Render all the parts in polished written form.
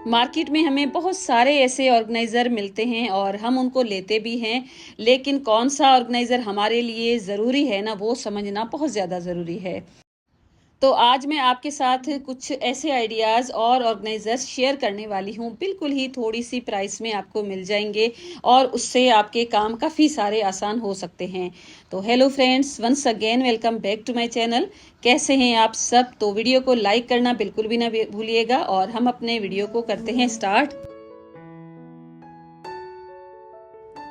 Market में हमें बहुत सारे ऐसे ऑर्गेनाइज़र मिलते हैं और हम उनको लेते भी हैं, लेकिन कौन-सा ऑर्गेनाइज़र हमारे लिए ज़रूरी है ना, वो समझना बहुत ज़्यादा ज़रूरी है। तो आज मैं आपके साथ कुछ ऐसे आइडियाज़ और ऑर्गेनाइज़र्स शेयर करने वाली हूँ, बिल्कुल ही थोड़ी-सी प्राइस में आपको मिल जाएँगे और उससे आपके काम काफ़ी सारे आसान हो सकते हैं। तो hello friends, once again welcome back to my channel. कैसे हैं आप सब? तो वीडियो को लाइक करना बिल्कुल भी ना भूलिएगा और हम अपने वीडियो को करते हैं स्टार्ट।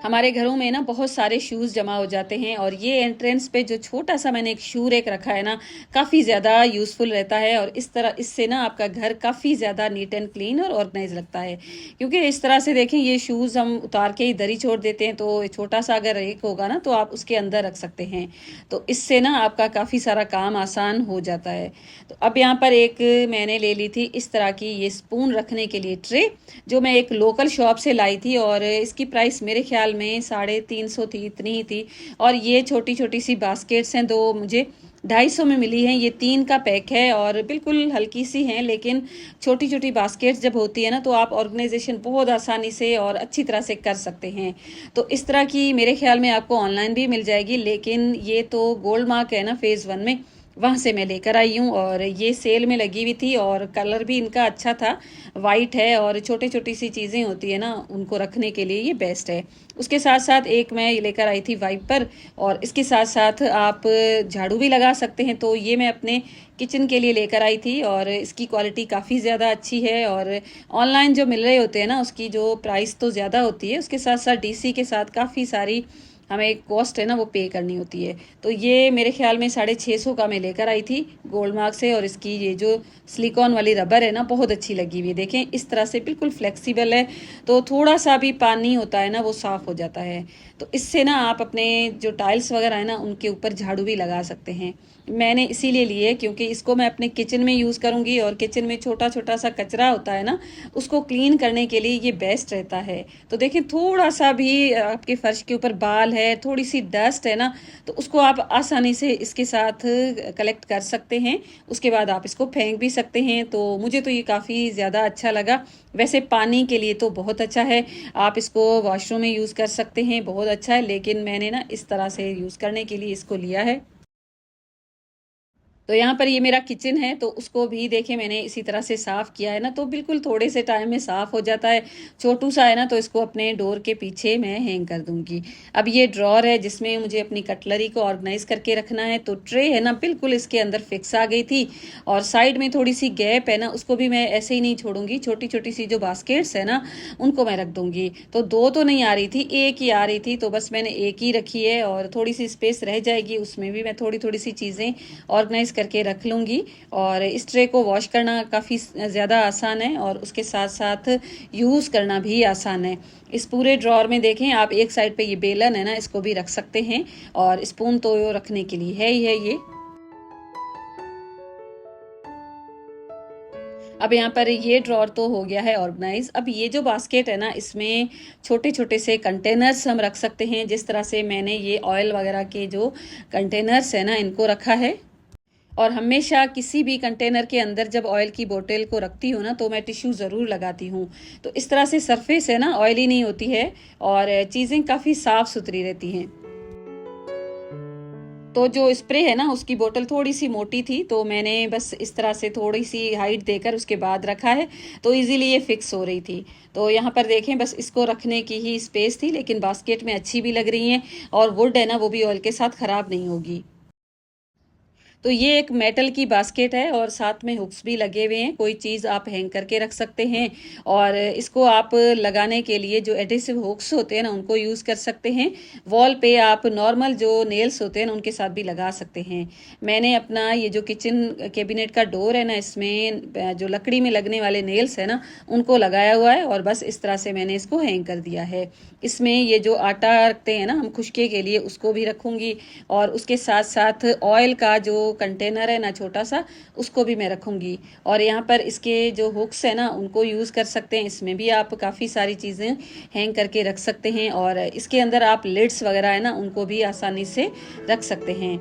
हमारे घरों में ना बहुत सारे शूज़ जमा हो जाते हैं और ये एंट्रेंस पे जो छोटा सा मैंने एक शू रैक रखा है ना, काफ़ी ज़्यादा यूज़फुल रहता है और इस तरह इससे ना आपका घर काफ़ी ज़्यादा नीट एंड क्लीन और ऑर्गेनाइज लगता है। क्योंकि इस तरह से देखें, ये शूज़ हम उतार के इधर ही छोड़ देते हैं, तो छोटा सा अगर रैक होगा ना तो आप उसके अंदर रख सकते हैं। तो इससे ना आपका काफ़ी सारा काम आसान हो जाता है। तो अब यहाँ पर एक मैंने ले ली थी इस तरह की ये स्पून रखने के लिए ट्रे, जो मैं एक लोकल शॉप से लाई थी और इसकी प्राइस मेरे ख्याल में 350 थी, इतनी ही थी। और ये छोटी छोटी सी बास्केट्स हैं, दो मुझे 250 में मिली हैं। ये 3 का पैक है और बिल्कुल हल्की सी हैं, लेकिन छोटी छोटी बास्केट्स जब होती है ना तो आप ऑर्गेनाइजेशन बहुत आसानी से और अच्छी तरह से कर सकते हैं। तो इस तरह की मेरे ख्याल में आपको ऑनलाइन भी मिल जाएगी, लेकिन ये तो गोल्ड मार्क है ना फेज़ 1 में, वहाँ से मैं लेकर आई हूँ और ये सेल में लगी हुई थी और कलर भी इनका अच्छा था, वाइट है और छोटी छोटी सी चीज़ें होती है ना, उनको रखने के लिए ये बेस्ट है। उसके साथ साथ एक मैं ये लेकर आई थी वाइपर और इसके साथ साथ आप झाड़ू भी लगा सकते हैं। तो ये मैं अपने किचन के लिए लेकर आई थी और इसकी क्वालिटी काफ़ी ज़्यादा अच्छी है और ऑनलाइन जो मिल रहे होते हैं ना, उसकी जो प्राइस तो ज़्यादा होती है, उसके साथ साथ डीसी के साथ काफ़ी सारी हमें कॉस्ट है ना वो पे करनी होती है। तो ये मेरे ख्याल में 650 का मैं लेकर आई थी गोल्ड मार्क से और इसकी ये जो सिलिकॉन वाली रबर है ना, बहुत अच्छी लगी हुई है। देखें इस तरह से बिल्कुल फ्लेक्सिबल है, तो थोड़ा सा भी पानी होता है ना वो साफ़ हो जाता है। तो इससे ना आप अपने जो टाइल्स वगैरह है ना उनके ऊपर झाड़ू भी लगा सकते हैं। मैंने इसीलिए लिए क्योंकि इसको मैं अपने किचन में यूज़ करूँगी और किचन में छोटा छोटा सा कचरा होता है ना, उसको क्लीन करने के लिए ये बेस्ट रहता है। तो देखें, थोड़ा सा भी आपके फर्श के ऊपर बाल है, थोड़ी सी डस्ट है ना, तो उसको आप आसानी से इसके साथ कलेक्ट कर सकते हैं। उसके बाद आप इसको फेंक भी सकते हैं। तो मुझे तो ये काफ़ी ज़्यादा अच्छा लगा। वैसे पानी के लिए तो बहुत अच्छा है, आप इसको वॉशरूम में यूज़ कर सकते हैं, बहुत अच्छा है, लेकिन मैंने ना इस तरह से यूज़ करने के लिए इसको लिया है। तो यहाँ पर ये मेरा किचन है, तो उसको भी देखिए मैंने इसी तरह से साफ़ किया है ना, तो बिल्कुल थोड़े से टाइम में साफ़ हो जाता है। छोटू सा है ना, तो इसको अपने डोर के पीछे मैं हैंग कर दूँगी। अब ये ड्रॉर है जिसमें मुझे अपनी कटलरी को ऑर्गेनाइज़ करके रखना है, तो ट्रे है ना बिल्कुल इसके अंदर फिक्स आ गई थी और साइड में थोड़ी-सी गैप है ना, उसको भी मैं ऐसे ही नहीं छोड़ूँगी। छोटी-छोटी सी जो बास्केट्स है ना, उनको मैं रख दूँगी। तो 2 तो नहीं आ रही थी, 1 ही आ रही थी, तो बस मैंने 1 ही रखी है और थोड़ी-सी स्पेस रह जाएगी, उसमें भी मैं थोड़ी-थोड़ी सी चीज़ें ऑर्गेनाइज़ करके रख लूँगी। और इस ट्रे को वॉश करना काफ़ी ज़्यादा आसान है और उसके साथ साथ यूज़ करना भी आसान है। इस पूरे ड्रॉर में देखें आप, एक साइड पे ये बेलन है ना, इसको भी रख सकते हैं और स्पून तो रखने के लिए है ही है ये। अब यहाँ पर ये ड्रॉर तो हो गया है ऑर्गेनाइज। अब ये जो बास्केट है ना, इसमें छोटे छोटे से कंटेनर्स हम रख सकते हैं। जिस तरह से मैंने ये ऑयल वगैरह के जो कंटेनर्स है ना, इनको रखा है। और हमेशा किसी भी कंटेनर के अंदर जब ऑयल की बोतल को रखती हूँ ना, तो मैं टिश्यू ज़रूर लगाती हूँ। तो इस तरह से सरफेस है ना ऑयली नहीं होती है और चीज़ें काफ़ी साफ़ सुथरी रहती हैं। तो जो स्प्रे है ना, उसकी बोतल थोड़ी सी मोटी थी, तो मैंने बस इस तरह से थोड़ी सी हाइट देकर उसके बाद रखा है, तो इजीली ये फिक्स हो रही थी। तो यहाँ पर देखें, बस इसको रखने की ही स्पेस थी, लेकिन बास्केट में अच्छी भी लग रही हैं और वुड है ना, वो भी ऑयल के साथ ख़राब नहीं होगी। तो ये एक मेटल की बास्केट है और साथ में हुक्स भी लगे हुए हैं, कोई चीज़ आप हैंग करके रख सकते हैं। और इसको आप लगाने के लिए जो एडेसिव हुक्स होते हैं ना, उनको यूज़ कर सकते हैं। वॉल पे आप नॉर्मल जो नेल्स होते हैं ना, उनके साथ भी लगा सकते हैं। मैंने अपना ये जो किचन कैबिनेट का डोर है ना, इसमें जो लकड़ी में लगने वाले नेल्स है ना, उनको लगाया हुआ है और बस इस तरह से मैंने इसको हैंग कर दिया है। इसमें ये जो आटा रखते हैं ना हम खुशके के लिए, उसको भी रखूँगी और उसके साथ साथ ऑयल का जो कंटेनर है ना छोटा सा, उसको भी मैं रखूँगी। और यहाँ पर इसके जो हुक्स है ना, उनको यूज़ कर सकते हैं। इसमें भी आप काफ़ी सारी चीज़ें हैंग करके रख सकते हैं और इसके अंदर आप लिड्स वगैरह है ना, उनको भी आसानी से रख सकते हैं।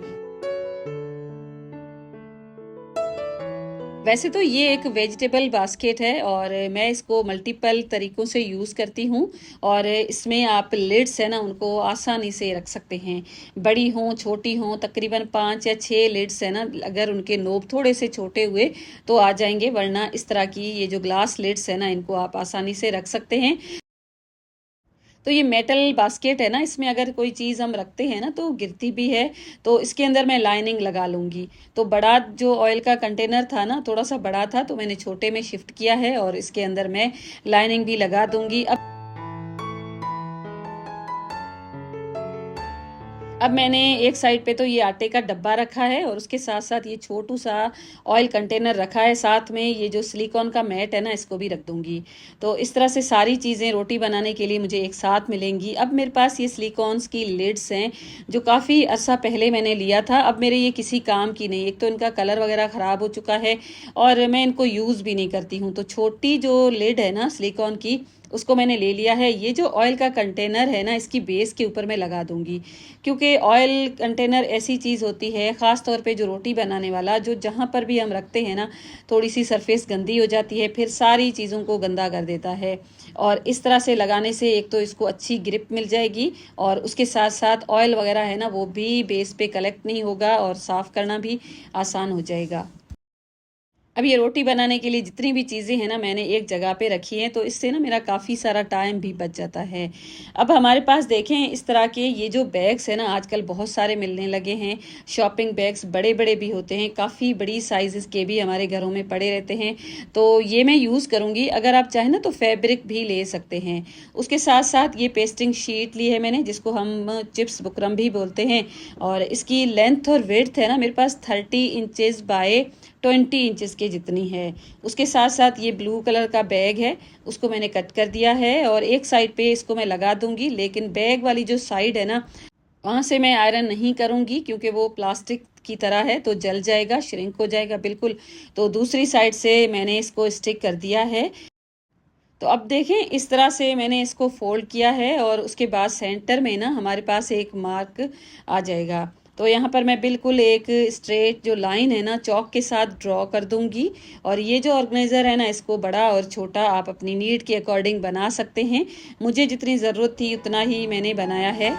वैसे तो ये एक वेजिटेबल बास्केट है और मैं इसको मल्टीपल तरीक़ों से यूज़ करती हूँ और इसमें आप लिड्स है ना उनको आसानी से रख सकते हैं। बड़ी हों, छोटी हों, तकरीबन 5 या 6 लिड्स है ना, अगर उनके नोब थोड़े से छोटे हुए तो आ जाएँगे, वरना इस तरह की ये जो ग्लास लिड्स है ना, इनको आप आसानी से रख सकते हैं। तो ये मेटल बास्केट है ना, इसमें अगर कोई चीज़ हम रखते हैं ना तो गिरती भी है, तो इसके अंदर मैं लाइनिंग लगा लूँगी। तो बड़ा जो ऑयल का कंटेनर था ना, थोड़ा-सा बड़ा था, तो मैंने छोटे में शिफ्ट किया है और इसके अंदर मैं लाइनिंग भी लगा दूँगी। अब मैंने एक साइड पे तो ये आटे का डब्बा रखा है और उसके साथ-साथ ये छोटू-सा ऑयल कंटेनर रखा है, साथ में ये जो सिलिकॉन का मैट है ना, इसको भी रख दूँगी। तो इस तरह से सारी चीज़ें रोटी बनाने के लिए मुझे एक साथ मिलेंगी। अब मेरे पास ये सिलिकॉन्स की लिड्स हैं, जो काफ़ी अर्सा पहले मैंने लिया था, अब मेरे ये किसी काम की नहीं। एक तो इनका कलर वगैरह ख़राब हो चुका है और मैं इनको यूज़ भी नहीं करती हूँ। तो छोटी जो लिड है ना सिलिकॉन की, उसको मैंने ले लिया है। ये जो ऑयल का कंटेनर है ना, इसकी बेस के ऊपर मैं लगा दूँगी, क्योंकि ऑयल कंटेनर ऐसी चीज़ होती है, ख़ास तौर पे जो रोटी बनाने वाला, जो जहाँ पर भी हम रखते हैं ना, थोड़ी-सी सरफेस गंदी हो जाती है, फिर सारी चीज़ों को गंदा कर देता है। और इस तरह से लगाने से एक तो इसको अच्छी ग्रिप मिल जाएगी और उसके साथ-साथ ऑयल वगैरह है ना, वो भी बेस पे कलेक्ट नहीं होगा और साफ़ करना भी आसान हो जाएगा। अब ये रोटी बनाने के लिए जितनी भी चीज़ें हैं ना, मैंने एक जगह पे रखी हैं, तो इससे ना मेरा काफ़ी सारा टाइम भी बच जाता है। अब हमारे पास देखें इस तरह के ये जो बैग्स हैं ना, आजकल बहुत सारे मिलने लगे हैं। शॉपिंग बैग्स बड़े-बड़े भी होते हैं, काफ़ी बड़ी साइज़ेज़ के भी हमारे घरों में पड़े रहते हैं। तो ये मैं यूज़ करूँगी, अगर आप चाहें ना तो फैब्रिक भी ले सकते हैं। उसके साथ-साथ ये पेस्टिंग शीट ली है मैंने, जिसको हम चिप्स बुकरम भी बोलते हैं और इसकी लेंथ और विड्थ है ना, मेरे पास 30 इंचेस बाय 20 इंचेस के जितनी है। उसके साथ-साथ ये ब्लू कलर का बैग है, उसको मैंने कट कर दिया है और एक साइड पे इसको मैं लगा दूँगी, लेकिन बैग वाली जो साइड है ना, वहाँ से मैं आयरन नहीं करूँगी, क्योंकि वो प्लास्टिक की तरह है तो जल जाएगा, श्रिंक हो जाएगा बिल्कुल। तो दूसरी साइड से मैंने इसको स्टिक कर दिया है। तो अब देखें इस तरह से मैंने इसको फ़ोल्ड किया है और उसके बाद सेंटर में ना हमारे पास एक मार्क आ जाएगा। तो यहाँ पर मैं बिल्कुल एक स्ट्रेट जो लाइन है ना चॉक के साथ ड्रॉ कर दूँगी और ये जो ऑर्गेनाइज़र है ना, इसको बड़ा और छोटा आप अपनी नीड के अकॉर्डिंग बना सकते हैं। मुझे जितनी ज़रूरत थी उतना ही मैंने बनाया है।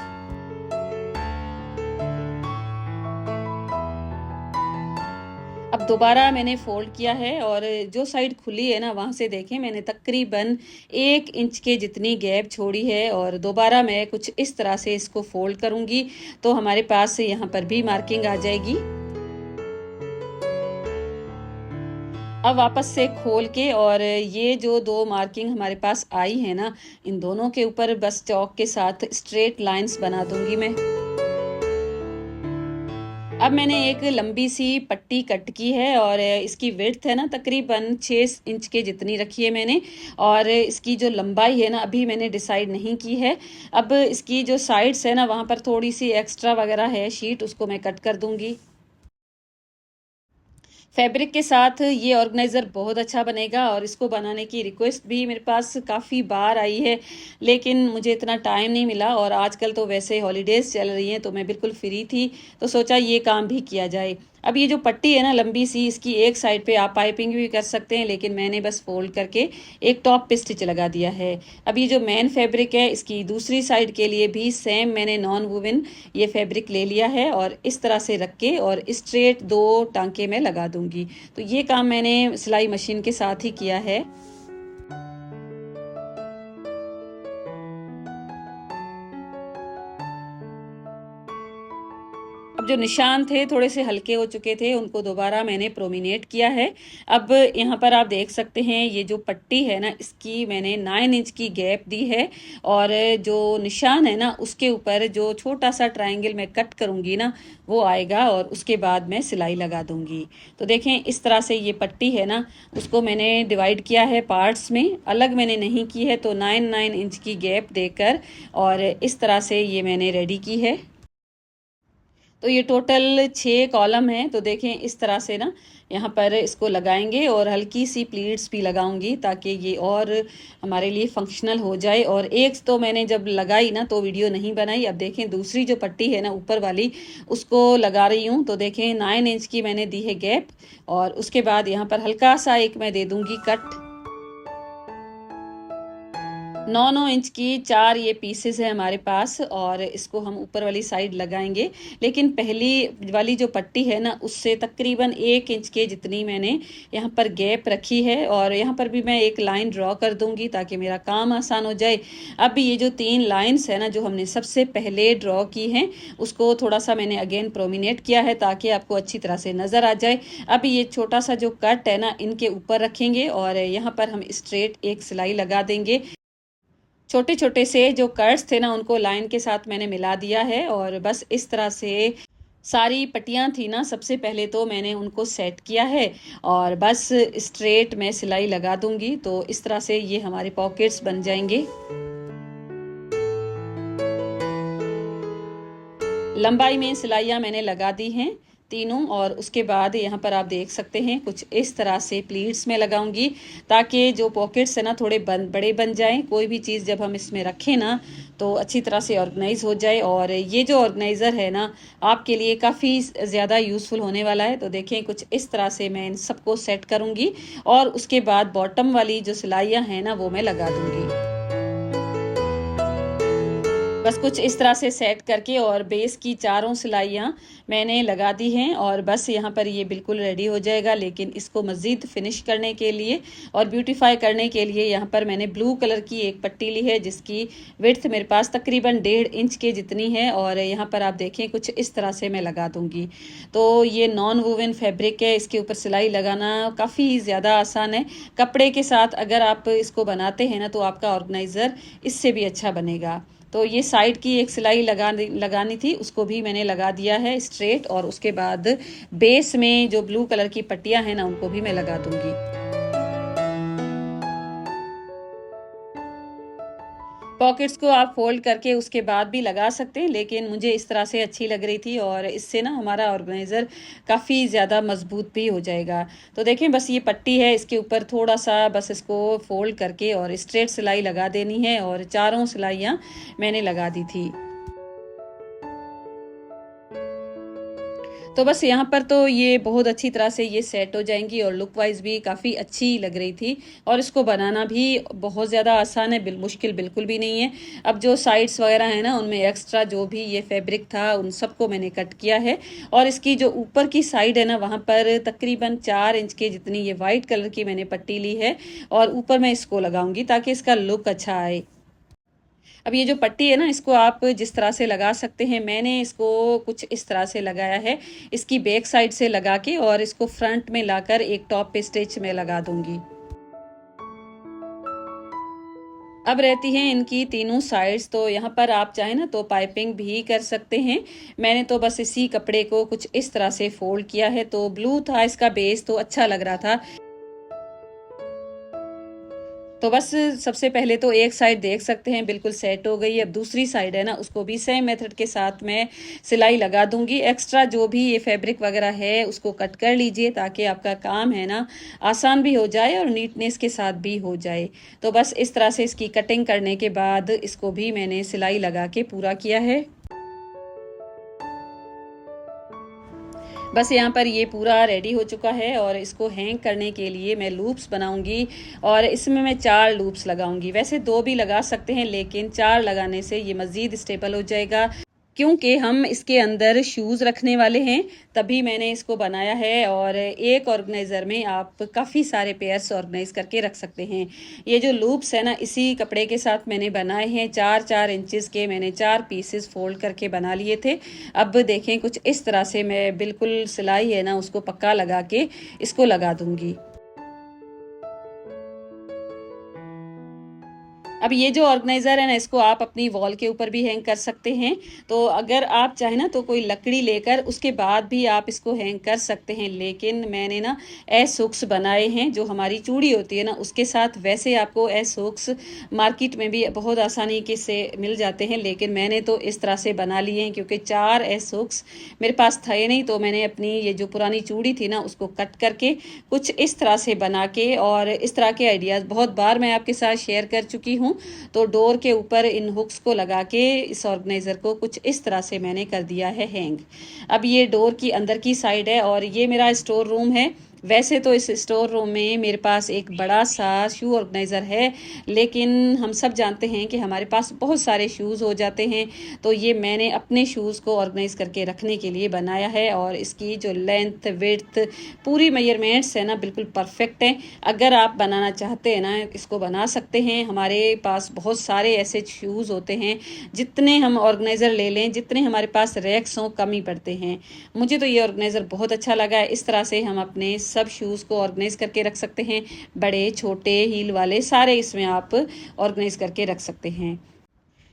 अब दोबारा मैंने फ़ोल्ड किया है और जो साइड खुली है ना, वहाँ से देखें मैंने तकरीबन 1 इंच के जितनी गैप छोड़ी है और दोबारा मैं कुछ इस तरह से इसको फ़ोल्ड करूँगी, तो हमारे पास यहाँ पर भी मार्किंग आ जाएगी। अब वापस से खोल के और ये जो 2 मार्किंग हमारे पास आई है ना, इन दोनों के ऊपर बस चॉक के साथ स्ट्रेट लाइन्स बना दूँगी मैं। अब मैंने एक लंबी सी पट्टी कट की है और इसकी विड्थ है ना तकरीबन 6 इंच के जितनी रखी है मैंने और इसकी जो लंबाई है ना अभी मैंने डिसाइड नहीं की है। अब इसकी जो साइड्स है ना वहाँ पर थोड़ी सी एक्स्ट्रा वगैरह है शीट, उसको मैं कट कर दूँगी। फैब्रिक के साथ ये ऑर्गेनाइज़र बहुत अच्छा बनेगा और इसको बनाने की रिक्वेस्ट भी मेरे पास काफ़ी बार आई है, लेकिन मुझे इतना टाइम नहीं मिला और आजकल तो वैसे हॉलीडेज़ चल रही हैं तो मैं बिल्कुल फ्री थी, तो सोचा ये काम भी किया जाए। अब ये जो पट्टी है ना लंबी सी, इसकी एक साइड पे आप पाइपिंग भी कर सकते हैं, लेकिन मैंने बस फ़ोल्ड करके एक टॉप पे स्टिच लगा दिया है। अब ये जो मेन फैब्रिक है, इसकी दूसरी साइड के लिए भी सेम मैंने नॉन वूवन ये फैब्रिक ले लिया है और इस तरह से रख के और स्ट्रेट 2 टाँके मैं लगा दूँगी। तो ये काम मैंने सिलाई मशीन के साथ ही किया है। अब जो निशान थे थोड़े से हल्के हो चुके थे, उनको दोबारा मैंने प्रोमिनेट किया है। अब यहाँ पर आप देख सकते हैं ये जो पट्टी है ना, इसकी मैंने 9 इंच की गैप दी है और जो निशान है ना उसके ऊपर जो छोटा सा ट्रायंगल मैं कट करूँगी ना, वो आएगा और उसके बाद मैं सिलाई लगा दूँगी। तो देखें इस तरह से ये पट्टी है ना, उसको मैंने डिवाइड किया है पार्ट्स में, अलग मैंने नहीं की है, तो 9 इंच की गैप देकर और इस तरह से ये मैंने रेडी की है। तो ये टोटल 6 कॉलम हैं। तो देखें इस तरह से ना यहाँ पर इसको लगाएंगे और हल्की सी प्लीट्स भी लगाऊंगी ताकि ये और हमारे लिए फंक्शनल हो जाए। और एक तो मैंने जब लगाई ना तो वीडियो नहीं बनाई। अब देखें दूसरी जो पट्टी है ना ऊपर वाली उसको लगा रही हूँ। तो देखें 9 इंच की मैंने दी है गैप और उसके बाद यहाँ पर हल्का सा एक मैं दे दूंगी कट। 9-9 इंच की 4 ये पीसेस है हमारे पास और इसको हम ऊपर वाली साइड लगाएंगे। लेकिन पहली वाली जो पट्टी है ना उससे तकरीबन 1 इंच के जितनी मैंने यहाँ पर गैप रखी है और यहाँ पर भी मैं एक लाइन ड्रॉ कर दूंगी ताकि मेरा काम आसान हो जाए। अब ये जो 3 लाइंस है ना जो हमने सबसे पहले ड्रॉ की हैं उसको थोड़ा सा मैंने अगेन प्रोमिनेट किया है ताकि आपको अच्छी तरह से नज़र आ जाए। अब ये छोटा सा जो कट है ना इनके ऊपर रखेंगे और यहाँ पर हम स्ट्रेट एक सिलाई लगा देंगे। छोटे छोटे से जो कर्ट्स थे ना उनको लाइन के साथ मैंने मिला दिया है और बस इस तरह से सारी पट्टियाँ थी ना सबसे पहले तो मैंने उनको सेट किया है और बस स्ट्रेट में सिलाई लगा दूंगी। तो इस तरह से ये हमारे पॉकेट्स बन जाएंगे। लंबाई में सिलाइयाँ मैंने लगा दी हैं तीनों और उसके बाद यहाँ पर आप देख सकते हैं कुछ इस तरह से प्लीट्स में लगाऊंगी ताकि जो पॉकेट्स है ना थोड़े बड़े बन जाएं। कोई भी चीज़ जब हम इसमें रखें ना तो अच्छी तरह से ऑर्गेनाइज हो जाए और ये जो ऑर्गेनाइज़र है ना आपके लिए काफ़ी ज़्यादा यूज़फुल होने वाला है। तो देखें कुछ इस तरह से मैं इन सबको सेट करूँगी और उसके बाद बॉटम वाली जो सिलाइयाँ हैं ना वो मैं लगा दूँगी। बस कुछ इस तरह से सेट करके और बेस की चारों सिलाइयाँ मैंने लगा दी हैं और बस यहाँ पर ये बिल्कुल रेडी हो जाएगा। लेकिन इसको मज़ीद फिनिश करने के लिए और ब्यूटीफाई करने के लिए यहाँ पर मैंने ब्लू कलर की एक पट्टी ली है जिसकी विड्थ मेरे पास तकरीबन 1.5 इंच के जितनी है और यहाँ पर आप देखें कुछ इस तरह से मैं लगा दूँगी। तो ये नॉन वूवन फैब्रिक है, इसके ऊपर सिलाई लगाना काफ़ी ज़्यादा आसान है। कपड़े के साथ अगर आप इसको बनाते हैं ना तो आपका ऑर्गेनाइज़र इससे भी अच्छा बनेगा। तो ये साइड की एक सिलाई लगानी थी उसको भी मैंने लगा दिया है स्ट्रेट और उसके बाद बेस में जो ब्लू कलर की पट्टियां हैं ना उनको भी मैं लगा दूंगी। पॉकेट्स को आप फोल्ड करके उसके बाद भी लगा सकते हैं लेकिन मुझे इस तरह से अच्छी लग रही थी और इससे ना हमारा ऑर्गेनाइज़र काफ़ी ज़्यादा मजबूत भी हो जाएगा। तो देखें बस ये पट्टी है इसके ऊपर थोड़ा सा बस इसको फोल्ड करके और स्ट्रेट सिलाई लगा देनी है और चारों सिलाइयाँ मैंने लगा दी थी। तो बस यहाँ पर तो ये बहुत अच्छी तरह से ये सेट हो जाएंगी और लुक वाइज भी काफ़ी अच्छी लग रही थी और इसको बनाना भी बहुत ज़्यादा आसान है, मुश्किल बिल्कुल भी नहीं है। अब जो साइड्स वगैरह है ना उनमें एक्स्ट्रा जो भी ये फैब्रिक था उन सबको मैंने कट किया है और इसकी जो ऊपर की साइड है ना वहाँ पर तकरीबन 4 इंच के जितनी ये वाइट कलर की मैंने पट्टी ली है और ऊपर मैं इसको लगाऊंगी ताकि इसका लुक अच्छा आए। अब ये जो पट्टी है ना इसको आप जिस तरह से लगा सकते हैं, मैंने इसको कुछ इस तरह से लगाया है, इसकी बैक साइड से लगा के और इसको फ्रंट में लाकर एक टॉप पे स्टिच में लगा दूंगी। अब रहती हैं इनकी तीनों साइड्स। तो यहाँ पर आप चाहें ना तो पाइपिंग भी कर सकते हैं। मैंने तो बस इसी कपड़े को कुछ इस तरह से फोल्ड किया है। तो ब्लू था इसका बेस तो अच्छा लग रहा था। तो बस सबसे पहले तो एक साइड देख सकते हैं बिल्कुल सेट हो गई। अब दूसरी साइड है ना उसको भी सेम मेथड के साथ मैं सिलाई लगा दूंगी। एक्स्ट्रा जो भी ये फैब्रिक वगैरह है उसको कट कर लीजिए ताकि आपका काम है ना आसान भी हो जाए और नीटनेस के साथ भी हो जाए। तो बस इस तरह से इसकी कटिंग करने के बाद इसको भी मैंने सिलाई लगा के पूरा किया है। बस यहाँ पर ये पूरा रेडी हो चुका है और इसको हैंग करने के लिए मैं लूप्स बनाऊंगी और इसमें मैं 4 लूप्स लगाऊंगी। वैसे 2 भी लगा सकते हैं लेकिन 4 लगाने से ये मज़ीद स्टेबल हो जाएगा क्योंकि हम इसके अंदर शूज़ रखने वाले हैं, तभी मैंने इसको बनाया है। और एक ऑर्गेनाइज़र में आप काफ़ी सारे पेयर्स ऑर्गेनाइज करके रख सकते हैं। ये जो लूप्स है ना इसी कपड़े के साथ मैंने बनाए हैं। 4-4 इंचेस के मैंने 4 पीसेस फोल्ड करके बना लिए थे। अब देखें कुछ इस तरह से मैं बिल्कुल सिलाई है ना उसको पक्का लगा के इसको लगा दूंगी। अब ये जो ऑर्गेनाइज़र है ना, इसको आप अपनी वॉल के ऊपर भी हैंग कर सकते हैं। तो अगर आप चाहें ना तो कोई लकड़ी लेकर उसके बाद भी आप इसको हैंग कर सकते हैं, लेकिन मैंने ना एस हुक्स बनाए हैं जो हमारी चूड़ी होती है ना उसके साथ। वैसे आपको एस हुक्स मार्केट में भी बहुत आसानी के से मिल जाते हैं, लेकिन मैंने तो इस तरह से बना लिए हैं क्योंकि 4 एस हुक्स मेरे पास थे नहीं। तो मैंने अपनी ये जो पुरानी चूड़ी थी ना उसको कट करके कुछ इस तरह से बना के, और इस तरह के आइडियाज़ बहुत बार मैं आपके साथ शेयर कर चुकी हूँ। तो डोर के ऊपर इन हुक्स को लगा के इस ऑर्गेनाइज़र को कुछ इस तरह से मैंने कर दिया है हैंग। अब ये डोर की अंदर की साइड है और ये मेरा स्टोर रूम है। वैसे तो इस स्टोर रूम में मेरे पास एक बड़ा सा शू ऑर्गेनाइज़र है, लेकिन हम सब जानते हैं कि हमारे पास बहुत सारे शूज़ हो जाते हैं। तो ये मैंने अपने शूज़ को ऑर्गेनाइज़ करके रखने के लिए बनाया है, और इसकी जो लेंथ विड्थ पूरी मेजरमेंट्स है ना बिल्कुल परफेक्ट हैं। अगर आप बनाना चाहते हैं ना इसको बना सकते हैं। हमारे पास बहुत सारे ऐसे शूज़ होते हैं, जितने हम ऑर्गेनाइज़र ले लें, जितने हमारे पास रैक्स हों कम ही पड़ते हैं। मुझे तो ये ऑर्गेनाइज़र बहुत अच्छा लगा है। इस तरह से हम अपने सब शूज़ को ऑर्गेनाइज करके रख सकते हैं, बड़े छोटे हील वाले सारे इसमें आप ऑर्गेनाइज करके रख सकते हैं।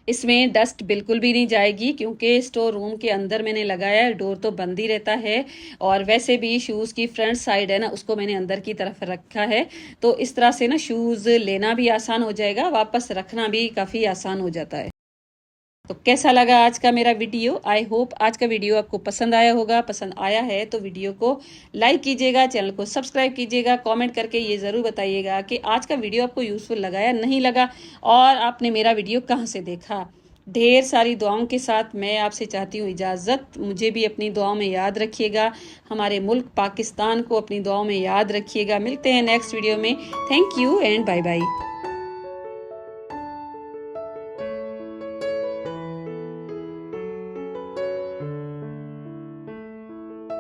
इसमें डस्ट बिल्कुल भी नहीं जाएगी क्योंकि स्टोर रूम के अंदर मैंने लगाया है, डोर तो बंद ही रहता है। और वैसे भी शूज़ की फ्रंट साइड है ना उसको मैंने अंदर की तरफ रखा है, तो इस तरह से ना शूज़ लेना भी आसान हो जाएगा, वापस रखना भी काफ़ी आसान हो जाता है। तो कैसा लगा आज का मेरा वीडियो? आई होप आज का वीडियो आपको पसंद आया होगा। पसंद आया है तो वीडियो को लाइक कीजिएगा, चैनल को सब्सक्राइब कीजिएगा, कमेंट करके ये ज़रूर बताइएगा कि आज का वीडियो आपको यूज़फुल लगा या नहीं लगा, और आपने मेरा वीडियो कहाँ से देखा। ढेर सारी दुआओं के साथ मैं आपसे चाहती हूँ इजाज़त। मुझे भी अपनी दुआओं में याद रखिएगा, हमारे मुल्क पाकिस्तान को अपनी दुआओं में याद रखिएगा। मिलते हैं नेक्स्ट वीडियो में। Thank you and bye bye.